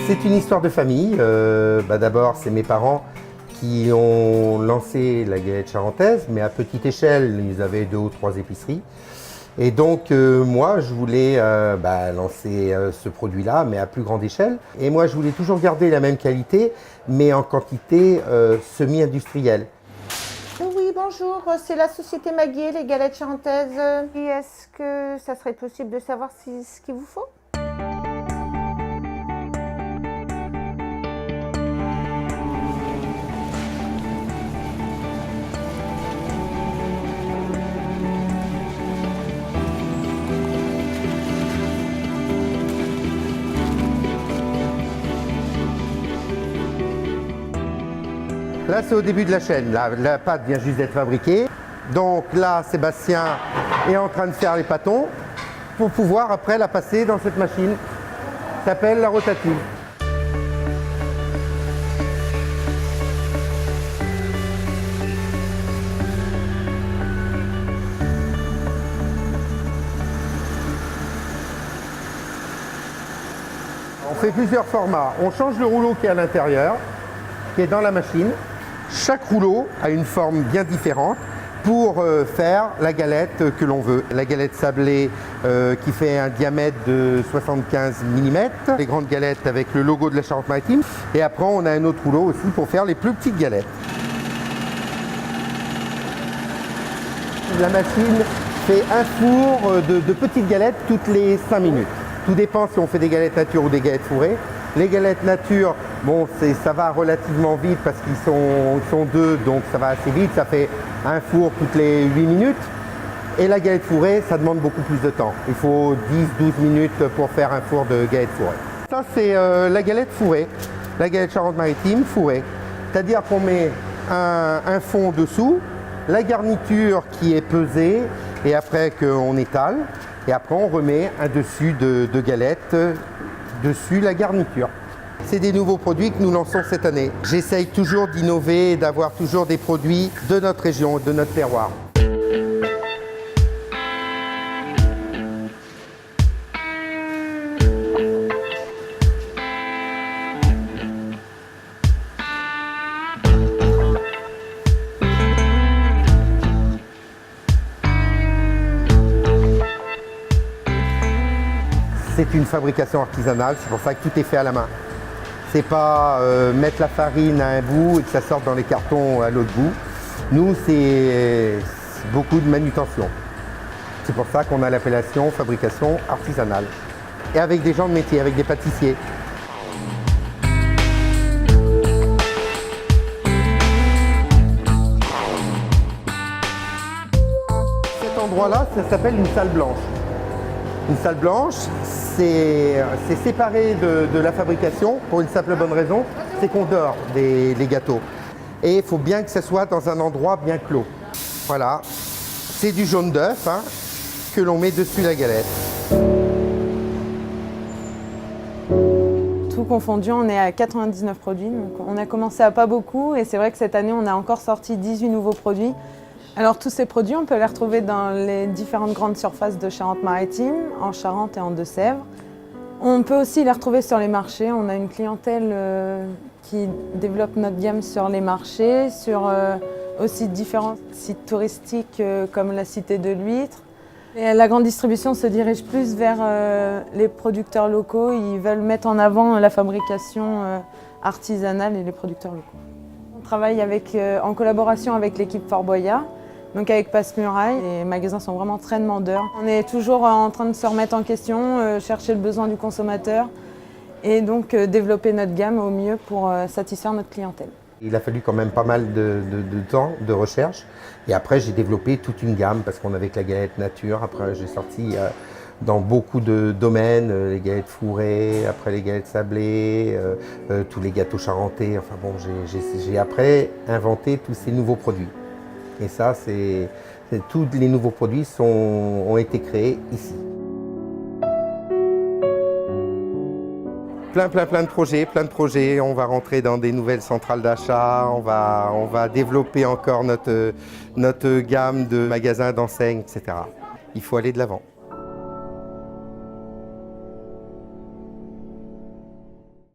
C'est une histoire de famille. D'abord, c'est mes parents qui ont lancé la galette charentaise, mais à petite échelle, ils avaient 2 ou 3 épiceries. Et donc, moi, je voulais lancer ce produit-là, mais à plus grande échelle. Et moi, je voulais toujours garder la même qualité, mais en quantité semi-industrielle. Oui, bonjour, c'est la société Maguier, les galettes charentaises. Et est-ce que ça serait possible de savoir ce qu'il vous faut? Là, c'est au début de la chaîne. La pâte vient juste d'être fabriquée. Donc là, Sébastien est en train de faire les pâtons pour pouvoir après la passer dans cette machine. Ça s'appelle la rotative. On fait plusieurs formats. On change le rouleau qui est à l'intérieur, qui est dans la machine. Chaque rouleau a une forme bien différente pour faire la galette que l'on veut. La galette sablée qui fait un diamètre de 75 mm, les grandes galettes avec le logo de la Charente-Maritime. Et après, on a un autre rouleau aussi pour faire les plus petites galettes. La machine fait un four de petites galettes toutes les 5 minutes. Tout dépend si on fait des galettes nature ou des galettes fourrées. Les galettes nature, bon, ça va relativement vite parce qu'ils sont 2, donc ça va assez vite. Ça fait un four toutes les 8 minutes. Et la galette fourrée, ça demande beaucoup plus de temps. Il faut 10-12 minutes pour faire un four de galette fourrée. Ça, c'est la galette fourrée, la galette Charente-Maritime fourrée. C'est-à-dire qu'on met un fond dessous, la garniture qui est pesée, et après qu'on étale. Et après, on remet un dessus de galette dessus la garniture. C'est des nouveaux produits que nous lançons cette année. J'essaye toujours d'innover et d'avoir toujours des produits de notre région, de notre terroir. C'est une fabrication artisanale, c'est pour ça que tout est fait à la main. C'est pas mettre la farine à un bout et que ça sorte dans les cartons à l'autre bout. Nous, c'est beaucoup de manutention. C'est pour ça qu'on a l'appellation fabrication artisanale. Et avec des gens de métier, avec des pâtissiers. Cet endroit-là, ça s'appelle une salle blanche. Une salle blanche, c'est séparé de la fabrication pour une simple bonne raison, c'est qu'on dort les gâteaux. Et il faut bien que ce soit dans un endroit bien clos. Voilà, c'est du jaune d'œuf que l'on met dessus la galette. Tout confondu, on est à 99 produits, donc on a commencé à pas beaucoup et c'est vrai que cette année on a encore sorti 18 nouveaux produits. Alors tous ces produits, on peut les retrouver dans les différentes grandes surfaces de Charente-Maritime, en Charente et en Deux-Sèvres. On peut aussi les retrouver sur les marchés. On a une clientèle qui développe notre gamme sur les marchés, sur aussi différents sites touristiques comme la Cité de l'Huître. Et la grande distribution se dirige plus vers les producteurs locaux. Ils veulent mettre en avant la fabrication artisanale et les producteurs locaux. On travaille en collaboration avec l'équipe Fort Boyard. Donc avec Passe-Muraille, les magasins sont vraiment très demandeurs. On est toujours en train de se remettre en question, chercher le besoin du consommateur et donc développer notre gamme au mieux pour satisfaire notre clientèle. Il a fallu quand même pas mal de temps de recherche et après j'ai développé toute une gamme parce qu'on avait que la galette nature. Après j'ai sorti dans beaucoup de domaines, les galettes fourrées, après les galettes sablées, tous les gâteaux charentais. Enfin bon, j'ai après inventé tous ces nouveaux produits. Et ça, tous les nouveaux produits ont été créés ici. Plein de projets. On va rentrer dans des nouvelles centrales d'achat, on va développer encore notre gamme de magasins, d'enseignes, etc. Il faut aller de l'avant.